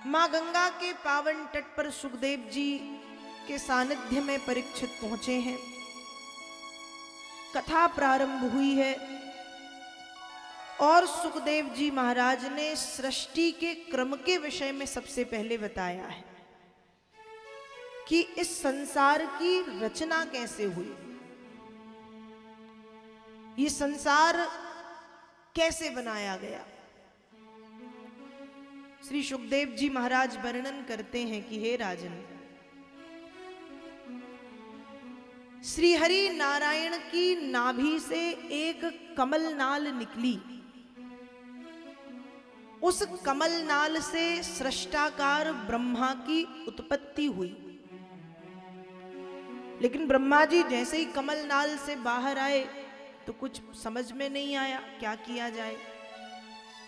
मां गंगा के पावन तट पर सुखदेव जी के सानिध्य में परीक्षित पहुंचे हैं। कथा प्रारंभ हुई है और सुखदेव जी महाराज ने सृष्टि के क्रम के विषय में सबसे पहले बताया है कि इस संसार की रचना कैसे हुई, ये संसार कैसे बनाया गया। श्री सुखदेव जी महाराज वर्णन करते हैं कि हे राजन, श्री हरि नारायण की नाभि से एक कमल नाल निकली, उस कमल नाल से सृष्टाकार ब्रह्मा की उत्पत्ति हुई। लेकिन ब्रह्मा जी जैसे ही कमल नाल से बाहर आए तो कुछ समझ में नहीं आया, क्या किया जाए,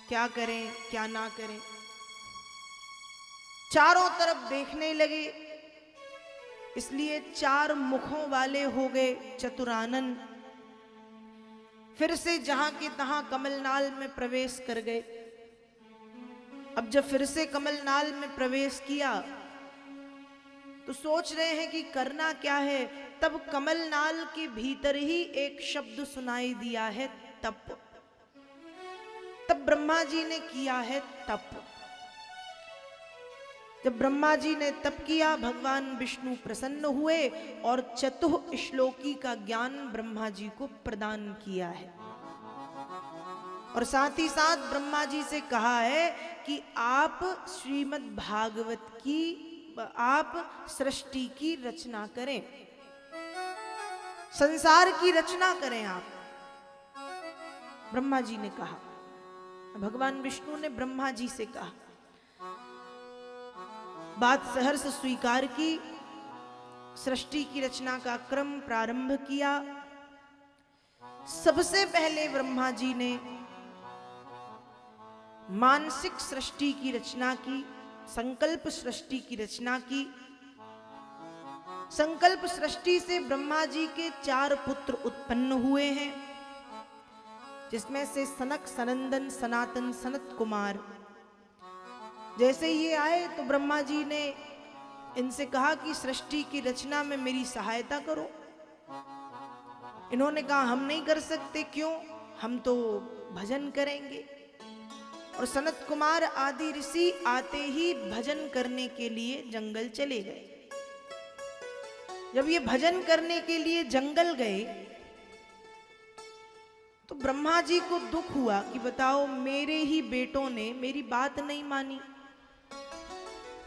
क्या करें क्या ना करें। चारों तरफ देखने लगे, इसलिए चार मुखों वाले हो गए चतुरानन। फिर से जहां के तहां कमलनाल में प्रवेश कर गए। अब जब फिर से कमलनाल में प्रवेश किया तो सोच रहे हैं कि करना क्या है। तब कमलनाल के भीतर ही एक शब्द सुनाई दिया है, तप। तब ब्रह्मा जी ने किया है तप। जब ब्रह्मा जी ने तप किया, भगवान विष्णु प्रसन्न हुए और चतुः श्लोकी का ज्ञान ब्रह्मा जी को प्रदान किया है। और साथ ही साथ ब्रह्मा जी से कहा है कि आप श्रीमद् भागवत की, आप सृष्टि की रचना करें, संसार की रचना करें आप। ब्रह्मा जी ने कहा, भगवान विष्णु ने ब्रह्मा जी से कहा, बात सहर्ष स्वीकार की, सृष्टि की रचना का क्रम प्रारंभ किया। सबसे पहले ब्रह्मा जी ने मानसिक सृष्टि की रचना की, संकल्प सृष्टि की रचना की। संकल्प सृष्टि से ब्रह्मा जी के 4 पुत्र उत्पन्न हुए हैं, जिसमें से सनक, सनंदन, सनातन, सनत कुमार। जैसे ये आए तो ब्रह्मा जी ने इनसे कहा कि सृष्टि की रचना में मेरी सहायता करो। इन्होंने कहा हम नहीं कर सकते। क्यों? हम तो भजन करेंगे। और सनत कुमार आदि ऋषि आते ही भजन करने के लिए जंगल चले गए। जब ये भजन करने के लिए जंगल गए तो ब्रह्मा जी को दुख हुआ कि बताओ, मेरे ही बेटों ने मेरी बात नहीं मानी।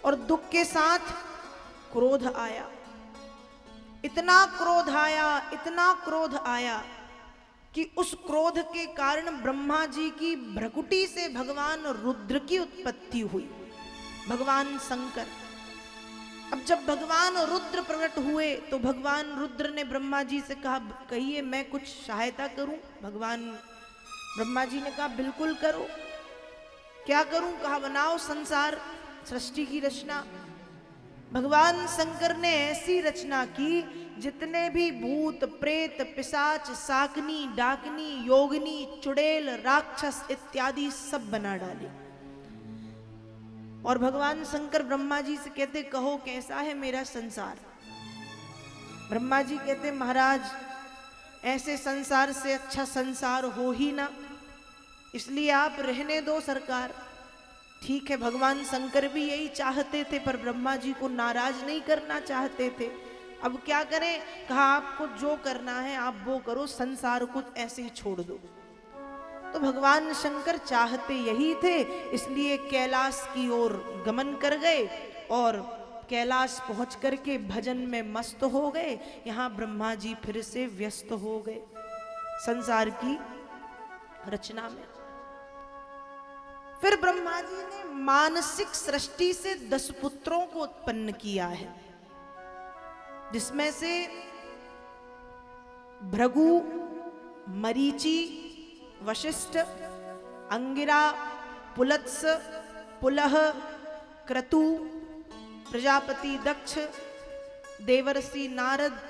और दुख के साथ क्रोध आया, इतना क्रोध आया, इतना क्रोध आया कि उस क्रोध के कारण ब्रह्मा जी की भ्रकुटी से भगवान रुद्र की उत्पत्ति हुई, भगवान शंकर। अब जब भगवान रुद्र प्रकट हुए तो भगवान रुद्र ने ब्रह्मा जी से कहा, कहिए मैं कुछ सहायता करूं। भगवान ब्रह्मा जी ने कहा बिल्कुल करो। क्या करूं? कहा बनाओ संसार, सृष्टि की रचना। भगवान शंकर ने ऐसी रचना की, जितने भी भूत, प्रेत, पिशाच, साकनी, डाकनी, योगिनी, चुड़ैल, राक्षस इत्यादि सब बना डाले। और भगवान शंकर ब्रह्मा जी से कहते, कहो कैसा है मेरा संसार। ब्रह्मा जी कहते, महाराज ऐसे संसार से अच्छा संसार हो ही ना, इसलिए आप रहने दो सरकार। ठीक है, भगवान शंकर भी यही चाहते थे, पर ब्रह्मा जी को नाराज नहीं करना चाहते थे। अब क्या करें? कहा आपको जो करना है आप वो करो, संसार को ऐसे ही छोड़ दो। तो भगवान शंकर चाहते यही थे, इसलिए कैलाश की ओर गमन कर गए और कैलाश पहुंच करके भजन में मस्त हो गए। यहां ब्रह्मा जी फिर से व्यस्त हो गए संसार की रचना में। फिर ब्रह्मा जी ने मानसिक सृष्टि से 10 पुत्रों को उत्पन्न किया है, जिसमें से भृगु, मरीचि, वशिष्ठ, अंगिरा, पुलत्स, पुलह, क्रतु, प्रजापति दक्ष, देवर्षि नारद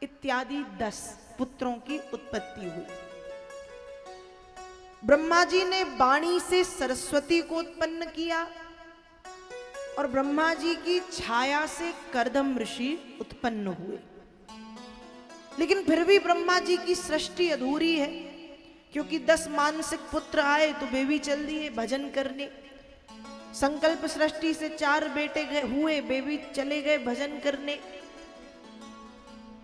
इत्यादि 10 पुत्रों की उत्पत्ति हुई। ब्रह्मा जी ने वाणी से सरस्वती को उत्पन्न किया, और ब्रह्मा जी की छाया से कर्दम ऋषि उत्पन्न हुए। लेकिन फिर भी ब्रह्मा जी की सृष्टि अधूरी है, क्योंकि 10 मानसिक पुत्र आए तो वे भी चल दिए भजन करने। संकल्प सृष्टि से 4 बेटे हुए, वे भी चले गए भजन करने।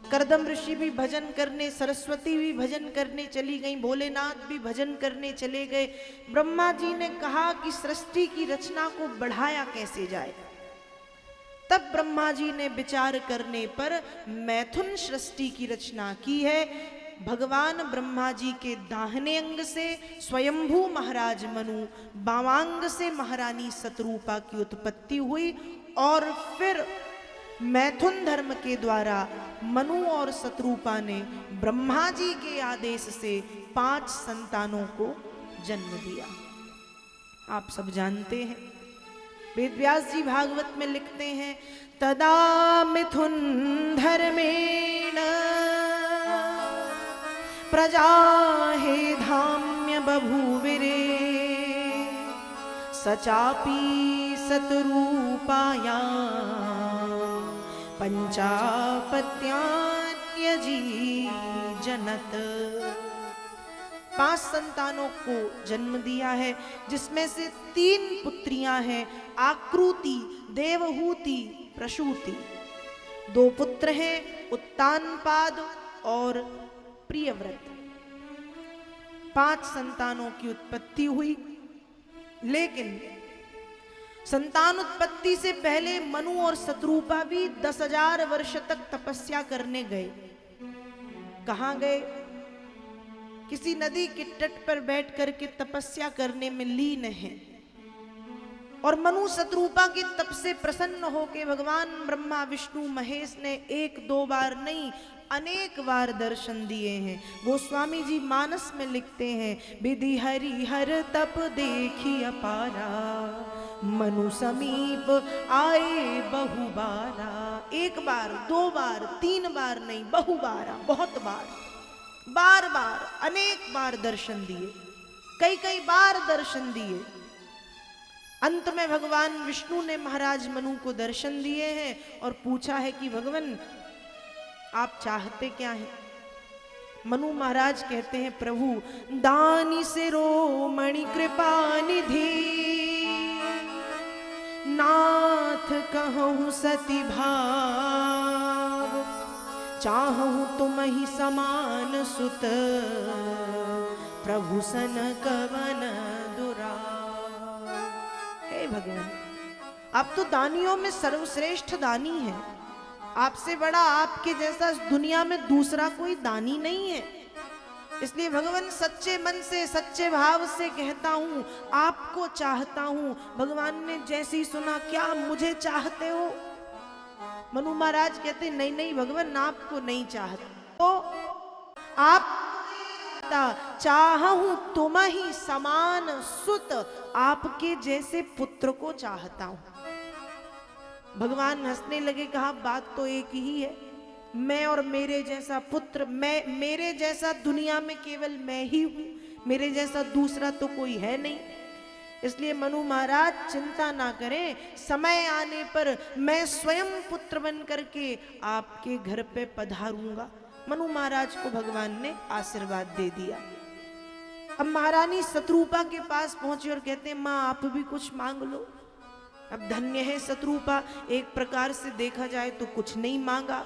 कर्दम ऋषि भी भजन करने, सरस्वती भी भजन करने चली गई, भोलेनाथ भी भजन करने चले गए। ब्रह्मा जी ने कहा कि सृष्टि की रचना को बढ़ाया कैसे जाए। तब ब्रह्मा जी ने विचार करने पर मैथुन सृष्टि की रचना की है। भगवान ब्रह्मा जी के दाहिने अंग से स्वयंभू महाराज मनु, बामांग से महारानी शतरूपा की उत्पत्ति हुई और फिर मैथुन धर्म के द्वारा मनु और शतरूपा ने ब्रह्मा जी के आदेश से 5 संतानों को जन्म दिया। आप सब जानते हैं, वेदव्यास जी भागवत में लिखते हैं, तदा मिथुन धर्मेण प्रजा हे धाम्य बभूविरे सचापि शतरूपाया पंचापत्यान्यजी जनत। 5 संतानों को जन्म दिया है, जिसमें से 3 पुत्रियां हैं, आकृति, देवहूति, प्रसूति। 2 पुत्र हैं, उत्तानपाद और प्रियव्रत। 5 संतानों की उत्पत्ति हुई। लेकिन संतान उत्पत्ति से पहले मनु और शतरूपा भी 10,000 वर्ष तक तपस्या करने गए। कहां गए? किसी नदी के तट पर बैठ करके तपस्या करने में लीन है। और मनु शतरूपा के तप से प्रसन्न होकर भगवान ब्रह्मा विष्णु महेश ने 1-2 बार नहीं, अनेक बार दर्शन दिए हैं। गोस्वामी जी मानस में लिखते हैं, विधि हरि हर तप देखी अपारा, मनु समीप आए बहुबारा। 1 बार, 2 बार, 3 बार नहीं, बहुबारा, बहुत बार, बार बार, अनेक बार दर्शन दिए, कई बार दर्शन दिए। अंत में भगवान विष्णु ने महाराज मनु को दर्शन दिए हैं और पूछा है कि भगवान आप चाहते क्या हैं? मनु महाराज कहते हैं, प्रभु दानी शिरोमणि कृपा निधि, नाथ कहूँ सती भाव, चाहूँ तुम ही समान सुत, प्रभु सन कवन दुरा। हे भगवान, आप तो दानियों में सर्वश्रेष्ठ दानी हैं। आपसे बड़ा, आपके जैसा दुनिया में दूसरा कोई दानी नहीं है। इसलिए भगवान सच्चे मन से, सच्चे भाव से कहता हूं, आपको चाहता हूं। भगवान ने जैसे ही सुना, क्या मुझे चाहते हो? मनु महाराज कहते, नहीं नहीं भगवान, आपको नहीं चाहते, तो आप चाहूं तुम ही समान सुत, आपके जैसे पुत्र को चाहता हूं। भगवान हंसने लगे, कहा बात तो एक ही है, मैं और मेरे जैसा पुत्र, मेरे जैसा दुनिया में केवल मैं ही हूं, मेरे जैसा दूसरा तो कोई है नहीं। इसलिए मनु महाराज चिंता ना करें, समय आने पर मैं स्वयं पुत्र बन करके आपके घर पे पधारूंगा। मनु महाराज को भगवान ने आशीर्वाद दे दिया। अब महारानी शतरूपा के पास पहुंचे और कहते हैं, माँ आप भी कुछ मांग लो। अब धन्य है शतरूपा, एक प्रकार से देखा जाए तो कुछ नहीं मांगा,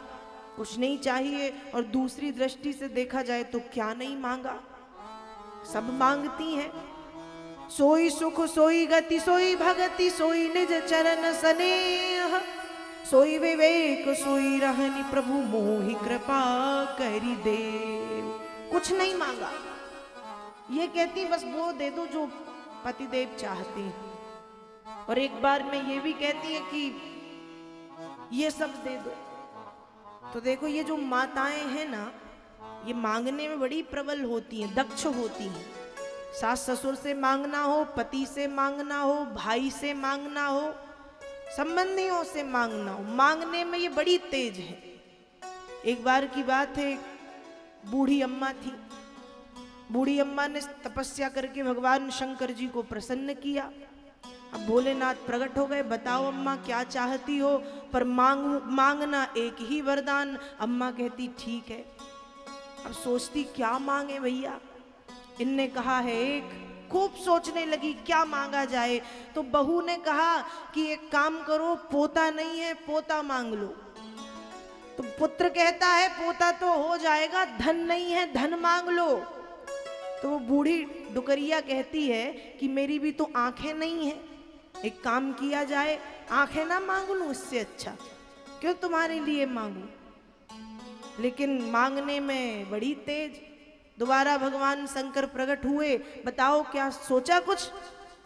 कुछ नहीं चाहिए, और दूसरी दृष्टि से देखा जाए तो क्या नहीं मांगा, सब मांगती हैं। सोई सुख सोई गति सोई भगति सोई निज चरण स्नेह, सोई विवेक सोई रहनि प्रभु मोहि कृपा करि देव। कुछ नहीं मांगा, ये कहती बस वो दे दो जो पतिदेव चाहते हैं। और एक बार में ये भी कहती है कि ये सब दे दो। तो देखो, ये जो माताएं हैं ना, ये मांगने में बड़ी प्रबल होती हैं, दक्ष होती हैं। सास ससुर से मांगना हो, पति से मांगना हो, भाई से मांगना हो, संबंधियों से मांगना हो, मांगने में ये बड़ी तेज है। एक बार की बात है, बूढ़ी अम्मा थी। बूढ़ी अम्मा ने तपस्या करके भगवान शंकर जी को प्रसन्न किया। अब भोलेनाथ प्रकट हो गए, बताओ अम्मा क्या चाहती हो, पर मांगना एक ही वरदान। अम्मा कहती ठीक है। अब सोचती क्या मांगे भैया, इनने कहा है एक, खूब सोचने लगी क्या मांगा जाए। तो बहू ने कहा कि एक काम करो, पोता नहीं है पोता मांग लो। तो पुत्र कहता है पोता तो हो जाएगा, धन नहीं है धन मांग लो। तो वो बूढ़ी डुकरिया कहती है कि मेरी भी तो आंखें नहीं है, एक काम किया जाए, आंखें ना मांग लूं, इससे अच्छा क्यों तुम्हारे लिए मांगू। लेकिन मांगने में बड़ी तेज। दोबारा भगवान शंकर प्रकट हुए, बताओ क्या सोचा कुछ।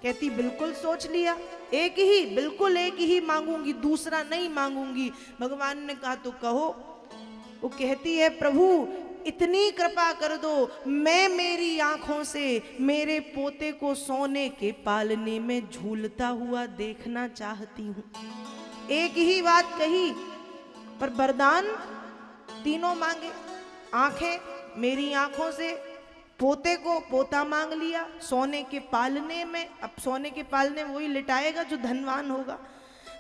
कहती बिल्कुल सोच लिया, एक ही, बिल्कुल एक ही मांगूंगी, दूसरा नहीं मांगूंगी। भगवान ने कहा तो कहो। वो कहती है प्रभु इतनी कृपा कर दो, मैं मेरी आंखों से मेरे पोते को सोने के पालने में झूलता हुआ देखना चाहती हूं। एक ही बात कही पर वरदान तीनों मांगे। आंखें, मेरी आंखों से पोते को पोता मांग लिया, सोने के पालने में, अब सोने के पालने में वही लिटाएगा जो धनवान होगा।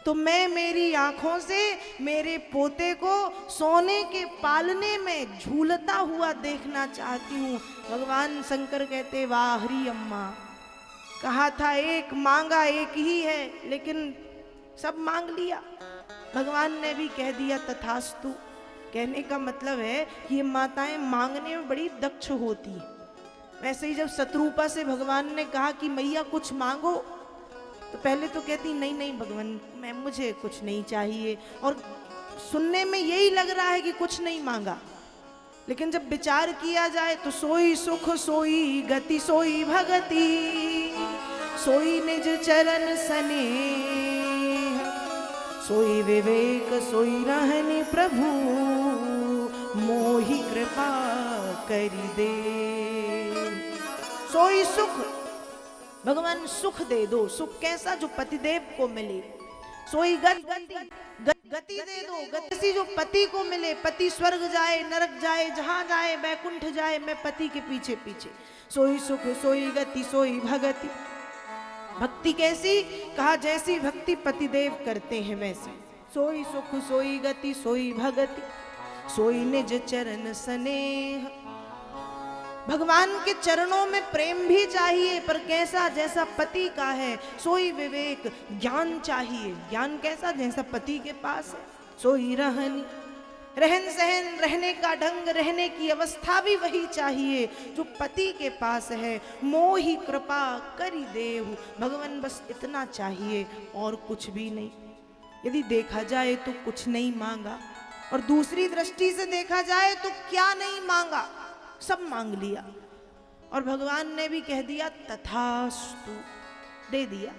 तो मैं मेरी आंखों से मेरे पोते को सोने के पालने में झूलता हुआ देखना चाहती हूँ। भगवान शंकर कहते वाह हरी अम्मा, कहा था एक, मांगा एक ही है, लेकिन सब मांग लिया। भगवान ने भी कह दिया तथास्तु। कहने का मतलब है कि ये माताएं मांगने में बड़ी दक्ष होती हैं। वैसे ही जब शत्रुपा से भगवान ने कहा कि मैया कुछ मांगो, तो पहले तो कहती नहीं नहीं भगवान, मैं, मुझे कुछ नहीं चाहिए, और सुनने में यही लग रहा है कि कुछ नहीं मांगा। लेकिन जब विचार किया जाए तो सोई सुख सोई गति सोई भगति, सोई निज चरण स्नेह, सोई विवेक सोई रहनि प्रभु, मोहि कृपा करि दे। सोई सुख, भगवान सुख दे दो। सुख कैसा, जो पतिदेव को मिले। सोई गति दे दो, गति सी जो पति को मिले। पति स्वर्ग जाए, नरक जाए, जहां जाए, बैकुंठ जाए, मैं पति के पीछे पीछे। सोई सुख सोई गति सोई भगति। भक्ति कैसी, कहा जैसी भक्ति पतिदेव करते हैं वैसे। सोई सुख सोई गति सोई भगति, सोई निज चरण स्नेह। भगवान के चरणों में प्रेम भी चाहिए, पर कैसा, जैसा पति का है। सोई विवेक, ज्ञान चाहिए। ज्ञान कैसा, जैसा पति के पास है। सोई रहनी, रहन सहन, रहने का ढंग, रहने की अवस्था भी वही चाहिए जो पति के पास है। मोहि कृपा करि देहु, भगवान बस इतना चाहिए और कुछ भी नहीं। यदि देखा जाए तो कुछ नहीं मांगा, और दूसरी दृष्टि से देखा जाए तो क्या नहीं मांगा, सब मांग लिया। और भगवान ने भी कह दिया तथास्तु, दे दिया।